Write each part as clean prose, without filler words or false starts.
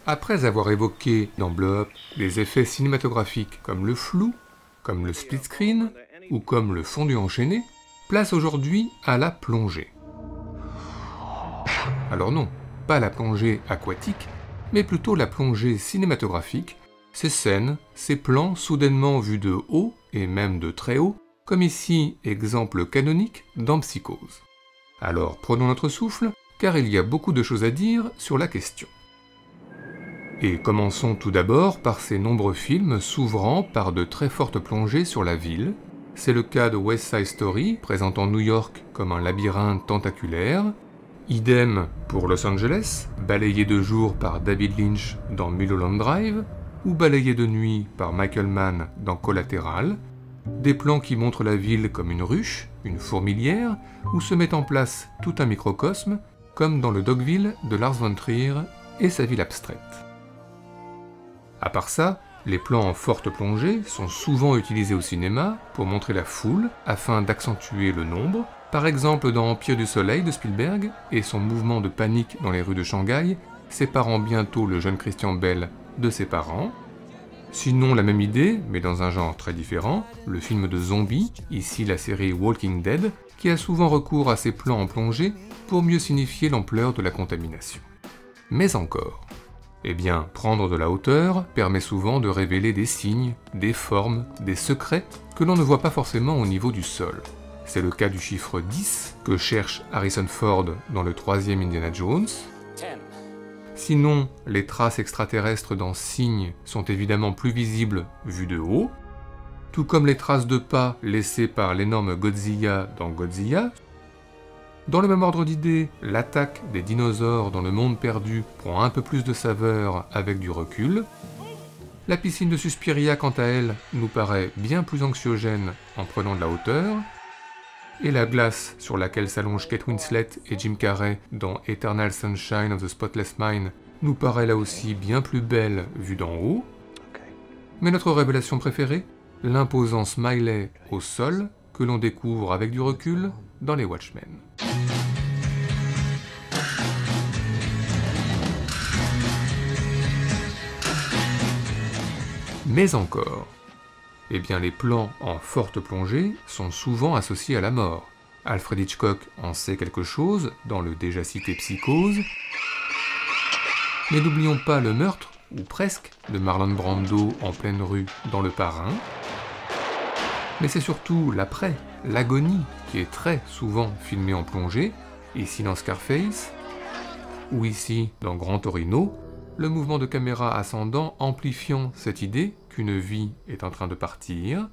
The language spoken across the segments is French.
Après avoir évoqué dans Blow Up les effets cinématographiques comme le flou, comme le split screen ou comme le fondu enchaîné, place aujourd'hui à la plongée. Alors non, pas la plongée aquatique, mais plutôt la plongée cinématographique, ces scènes, ces plans soudainement vus de haut et même de très haut, comme ici exemple canonique dans Psychose. Alors prenons notre souffle, car il y a beaucoup de choses à dire sur la question. Et commençons tout d'abord par ces nombreux films s'ouvrant par de très fortes plongées sur la ville. C'est le cas de West Side Story, présentant New York comme un labyrinthe tentaculaire. Idem pour Los Angeles, balayé de jour par David Lynch dans Mulholland Drive, ou balayé de nuit par Michael Mann dans Collateral. Des plans qui montrent la ville comme une ruche, une fourmilière, où se met en place tout un microcosme, comme dans le Dogville de Lars von Trier et sa ville abstraite. À part ça, les plans en forte plongée sont souvent utilisés au cinéma pour montrer la foule afin d'accentuer le nombre, par exemple dans Empire du Soleil de Spielberg et son mouvement de panique dans les rues de Shanghai, séparant bientôt le jeune Christian Bale de ses parents. Sinon la même idée, mais dans un genre très différent, le film de zombies, ici la série Walking Dead, qui a souvent recours à ces plans en plongée pour mieux signifier l'ampleur de la contamination. Mais encore, eh bien, prendre de la hauteur permet souvent de révéler des signes, des formes, des secrets que l'on ne voit pas forcément au niveau du sol. C'est le cas du chiffre 10 que cherche Harrison Ford dans le 3e Indiana Jones. Sinon, les traces extraterrestres dans Signes sont évidemment plus visibles vues de haut, tout comme les traces de pas laissées par l'énorme Godzilla dans Godzilla. Dans le même ordre d'idées, l'attaque des dinosaures dans le monde perdu prend un peu plus de saveur avec du recul. La piscine de Suspiria, quant à elle, nous paraît bien plus anxiogène en prenant de la hauteur. Et la glace sur laquelle s'allongent Kate Winslet et Jim Carrey dans Eternal Sunshine of the Spotless Mind nous paraît là aussi bien plus belle vue d'en haut. Mais notre révélation préférée, l'imposant smiley au sol que l'on découvre avec du recul dans les Watchmen. Mais encore, eh bien les plans en forte plongée sont souvent associés à la mort. Alfred Hitchcock en sait quelque chose dans le déjà cité Psychose, mais n'oublions pas le meurtre, ou presque, de Marlon Brando en pleine rue dans Le Parrain. Mais c'est surtout l'après, l'agonie, qui est très souvent filmée en plongée, ici dans Scarface, ou ici dans Grand Torino, le mouvement de caméra ascendant amplifiant cette idée qu'une vie est en train de partir.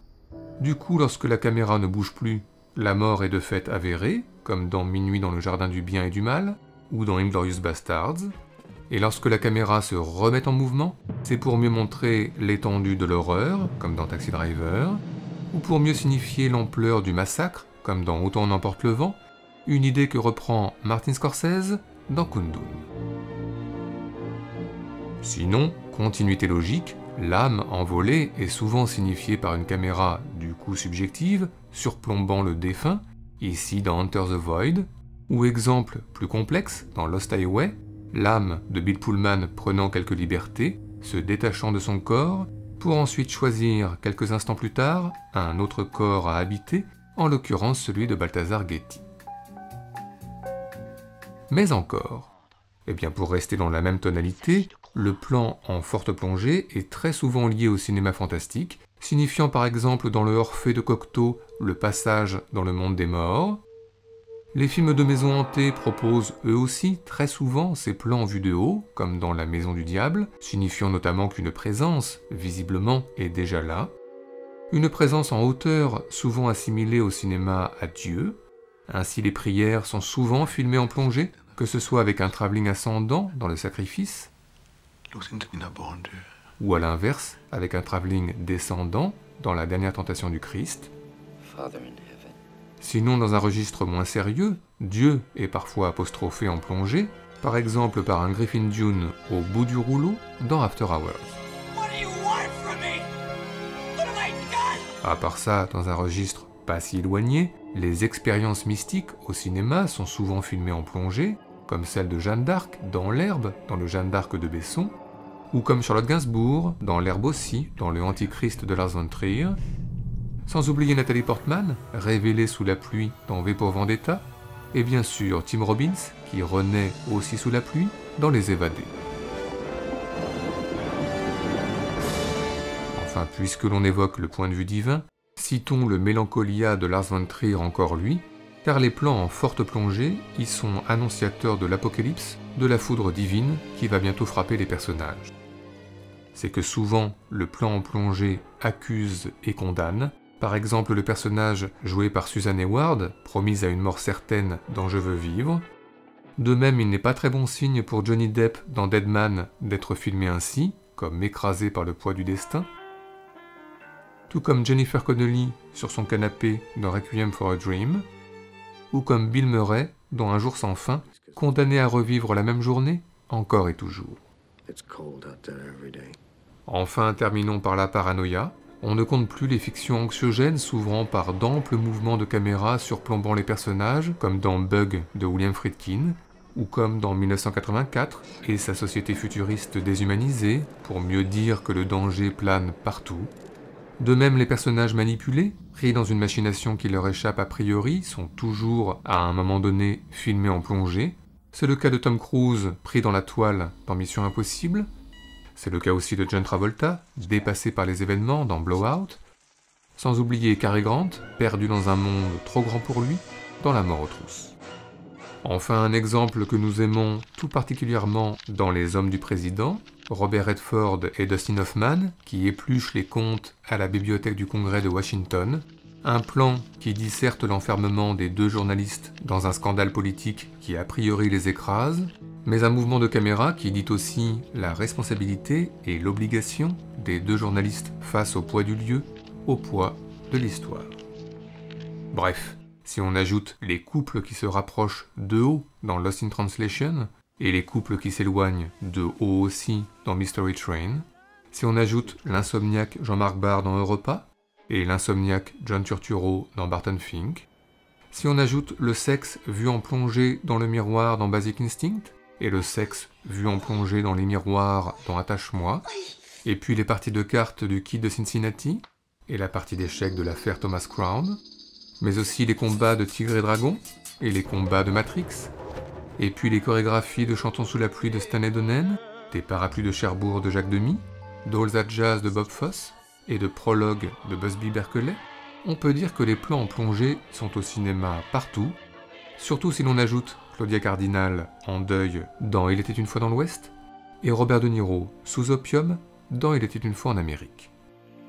Du coup, lorsque la caméra ne bouge plus, la mort est de fait avérée, comme dans Minuit dans le jardin du bien et du mal, ou dans Inglourious Basterds. Et lorsque la caméra se remet en mouvement, c'est pour mieux montrer l'étendue de l'horreur, comme dans Taxi Driver, ou pour mieux signifier l'ampleur du massacre, comme dans Autant en emporte le vent, une idée que reprend Martin Scorsese dans Kundun. Sinon, continuité logique, l'âme envolée est souvent signifiée par une caméra du coup subjective, surplombant le défunt, ici dans Enter the Void, ou exemple plus complexe, dans Lost Highway, l'âme de Bill Pullman prenant quelques libertés, se détachant de son corps, pour ensuite choisir quelques instants plus tard un autre corps à habiter, en l'occurrence celui de Balthazar Getty. Mais encore, eh bien pour rester dans la même tonalité, le plan en forte plongée est très souvent lié au cinéma fantastique, signifiant par exemple dans le Orphée de Cocteau le passage dans le monde des morts. Les films de maison hantée proposent eux aussi très souvent ces plans vus de haut, comme dans La Maison du Diable, signifiant notamment qu'une présence, visiblement, est déjà là. Une présence en hauteur, souvent assimilée au cinéma à Dieu. Ainsi les prières sont souvent filmées en plongée, que ce soit avec un travelling ascendant dans le sacrifice, ou à l'inverse, avec un travelling descendant dans la dernière tentation du Christ. Sinon, dans un registre moins sérieux, Dieu est parfois apostrophé en plongée, par exemple par un Griffin Dune au bout du rouleau dans After Hours. À part ça, dans un registre pas si éloigné, les expériences mystiques au cinéma sont souvent filmées en plongée, comme celle de Jeanne d'Arc dans L'Herbe, dans le Jeanne d'Arc de Besson, ou comme Charlotte Gainsbourg dans L'herbe aussi, dans Le Antichrist de Lars von Trier, sans oublier Nathalie Portman, révélée sous la pluie dans V pour Vendetta, et bien sûr Tim Robbins, qui renaît aussi sous la pluie dans Les Évadés. Enfin, puisque l'on évoque le point de vue divin, citons le Mélancolia de Lars von Trier encore lui, car les plans en forte plongée y sont annonciateurs de l'apocalypse, de la foudre divine qui va bientôt frapper les personnages. C'est que souvent, le plan en plongée accuse et condamne. Par exemple, le personnage joué par Susan Hayward, promise à une mort certaine dans Je veux vivre. De même, il n'est pas très bon signe pour Johnny Depp dans Dead Man d'être filmé ainsi, comme écrasé par le poids du destin. Tout comme Jennifer Connelly sur son canapé dans Requiem for a Dream, ou comme Bill Murray dans Un jour sans fin, condamné à revivre la même journée, encore et toujours. Enfin, terminons par la paranoïa. On ne compte plus les fictions anxiogènes s'ouvrant par d'amples mouvements de caméra surplombant les personnages, comme dans Bug de William Friedkin, ou comme dans 1984 et sa société futuriste déshumanisée, pour mieux dire que le danger plane partout. De même, les personnages manipulés, pris dans une machination qui leur échappe a priori, sont toujours, à un moment donné, filmés en plongée. C'est le cas de Tom Cruise, pris dans la toile dans Mission Impossible. C'est le cas aussi de John Travolta, dépassé par les événements dans Blowout. Sans oublier Cary Grant, perdu dans un monde trop grand pour lui, dans La mort aux trousses. Enfin, un exemple que nous aimons tout particulièrement dans Les Hommes du Président, Robert Redford et Dustin Hoffman, qui épluchent les comptes à la bibliothèque du Congrès de Washington, un plan qui disserte l'enfermement des deux journalistes dans un scandale politique qui a priori les écrase, mais un mouvement de caméra qui dit aussi la responsabilité et l'obligation des deux journalistes face au poids du lieu, au poids de l'histoire. Bref, si on ajoute les couples qui se rapprochent de haut dans Lost in Translation, et les couples qui s'éloignent de haut aussi dans Mystery Train, si on ajoute l'insomniaque Jean-Marc Barr dans Europa, et l'insomniaque John Turturro dans Barton Fink, si on ajoute le sexe vu en plongée dans le miroir dans Basic Instinct, et le sexe vu en plongée dans les miroirs dans Attache-moi, et puis les parties de cartes du Kid de Cincinnati, et la partie d'échecs de l'affaire Thomas Crown, mais aussi les combats de Tigre et Dragon, et les combats de Matrix, et puis les chorégraphies de Chantons sous la pluie de Stanley Donen, des Parapluies de Cherbourg de Jacques Demy, d'All That Jazz de Bob Fosse, et de Prologue de Busby Berkeley, on peut dire que les plans en plongée sont au cinéma partout, surtout si l'on ajoute Claudia Cardinal en deuil dans Il était une fois dans l'Ouest, et Robert De Niro sous opium dans Il était une fois en Amérique.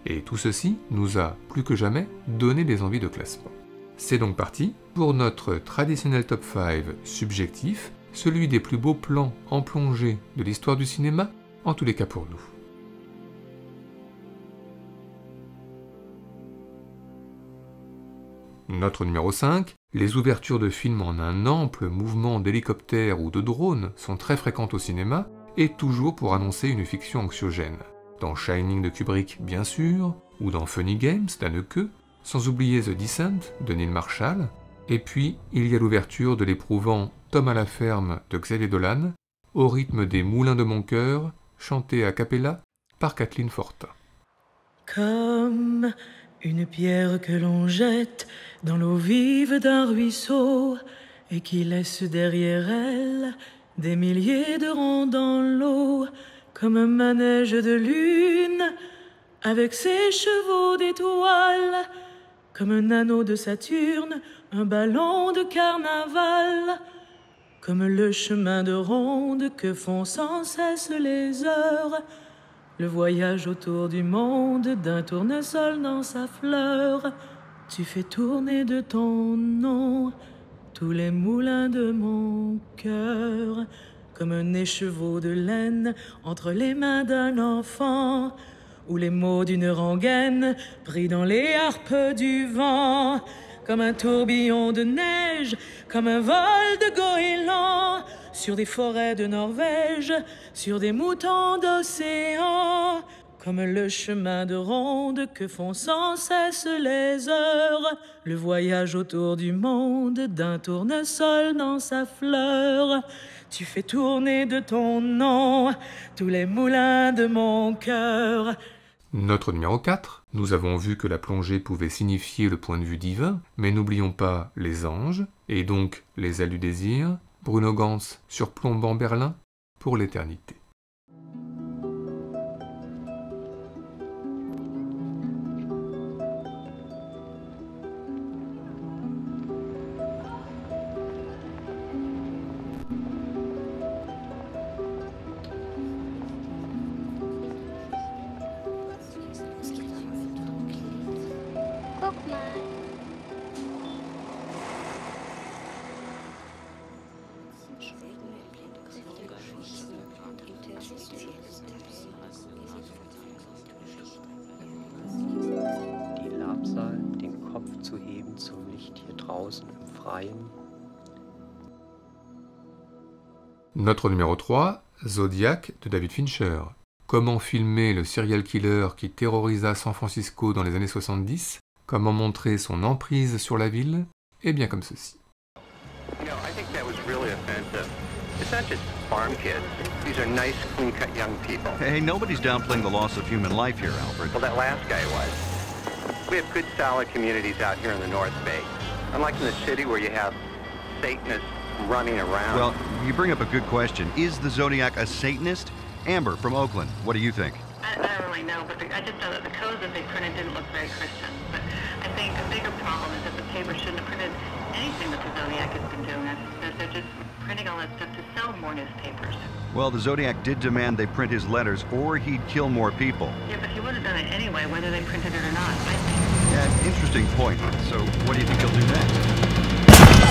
Et tout ceci nous a, plus que jamais, donné des envies de classement. C'est donc parti pour notre traditionnel top 5 subjectif, celui des plus beaux plans en plongée de l'histoire du cinéma, en tous les cas pour nous. Notre numéro 5, les ouvertures de films en un ample mouvement d'hélicoptères ou de drones sont très fréquentes au cinéma, et toujours pour annoncer une fiction anxiogène. Dans Shining de Kubrick bien sûr, ou dans Funny Games d'Haneke, sans oublier The Descent de Neil Marshall, et puis il y a l'ouverture de l'éprouvant Tom à la ferme de Xavier Dolan, au rythme des Moulins de mon cœur, chanté a cappella par Kathleen Fortin. Comme une pierre que l'on jette dans l'eau vive d'un ruisseau et qui laisse derrière elle des milliers de ronds dans l'eau, comme un manège de lune avec ses chevaux d'étoiles, comme un anneau de Saturne, un ballon de carnaval, comme le chemin de ronde que font sans cesse les heures, le voyage autour du monde d'un tournesol dans sa fleur. Tu fais tourner de ton nom tous les moulins de mon cœur, comme un écheveau de laine entre les mains d'un enfant, ou les mots d'une rengaine pris dans les harpes du vent, comme un tourbillon de neige, comme un vol de goéland, sur des forêts de Norvège, sur des moutons d'océan, comme le chemin de ronde que font sans cesse les heures, le voyage autour du monde d'un tournesol dans sa fleur. Tu fais tourner de ton nom tous les moulins de mon cœur. Notre numéro 4, nous avons vu que la plongée pouvait signifier le point de vue divin, mais n'oublions pas les anges, et donc les ailes du désir, Bruno Ganz surplombant Berlin pour l'éternité. Die Labsal, den Kopf zu heben zum Licht hier draußen im Freien. Notre numéro 3, Zodiac de David Fincher. Comment filmer le serial killer qui terrorisa San Francisco dans les années 70? Comment montrer son emprise sur la ville? Eh bien comme ceci. You know, I think that was really offensive. It's not just farm kids. These are nice, clean-cut young people. Hey, nobody's downplaying the loss of human life here, Alfred. Well, that last guy was. We have good, solid communities out here in the North Bay. Unlike in the city where you have Satanists running around. Well, you bring up a good question. Is the Zodiac a Satanist? Amber from Oakland, what do you think? I don't really know, but I just know that the codes that they printed didn't look very Christian. But I think a bigger problem is that the paper shouldn't have printed anything that the Zodiac has been doing. They're just printing all that stuff to sell more newspapers. Well, the Zodiac did demand they print his letters or he'd kill more people. Yeah, but he would have done it anyway, whether they printed it or not, I think. Yeah, interesting point. So what do you think he'll do next?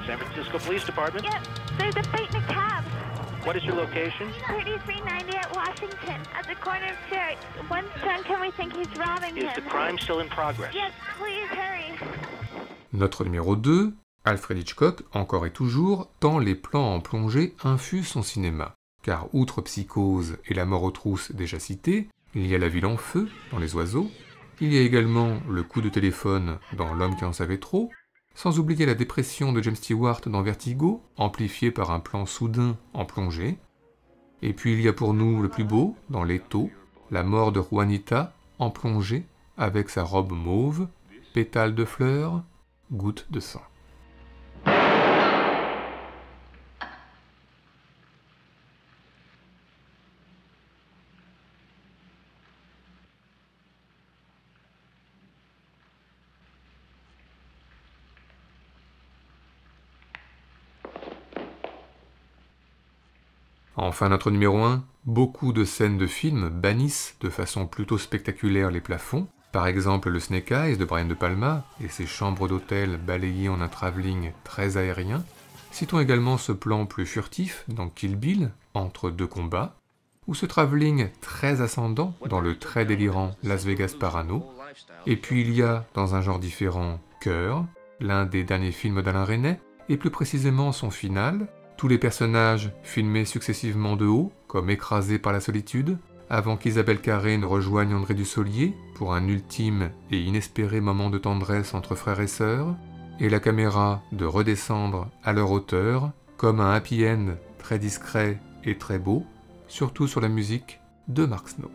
San Francisco Police Department? Yep, there's a fight in a cab. What is your location? 3390 at Washington, at the corner of Church. One's drunk and we think he's robbing Is him. the crime still in progress? Yes, please hurry. Notre numéro 2, Alfred Hitchcock, encore et toujours, tant les plans en plongée infusent son cinéma. Car outre Psychose et La mort aux trousses déjà cités, il y a La ville en feu dans Les oiseaux, il y a également le coup de téléphone dans L'homme qui en savait trop, sans oublier la dépression de James Stewart dans Vertigo, amplifiée par un plan soudain en plongée, et puis il y a pour nous le plus beau dans Leto, la mort de Juanita en plongée avec sa robe mauve, pétales de fleurs, gouttes de sang. Enfin, notre numéro 1, beaucoup de scènes de films bannissent de façon plutôt spectaculaire les plafonds, par exemple le Snake Eyes de Brian De Palma et ses chambres d'hôtel balayées en un travelling très aérien. Citons également ce plan plus furtif dans Kill Bill, entre deux combats, ou ce travelling très ascendant dans le très délirant Las Vegas Parano. Et puis il y a, dans un genre différent, Cœur, l'un des derniers films d'Alain Resnais, et plus précisément son final, tous les personnages filmés successivement de haut, comme écrasés par la solitude, avant qu'Isabelle Carré ne rejoigne André Dussolier pour un ultime et inespéré moment de tendresse entre frères et sœurs, et la caméra de redescendre à leur hauteur, comme un happy end très discret et très beau, surtout sur la musique de Mark Snow.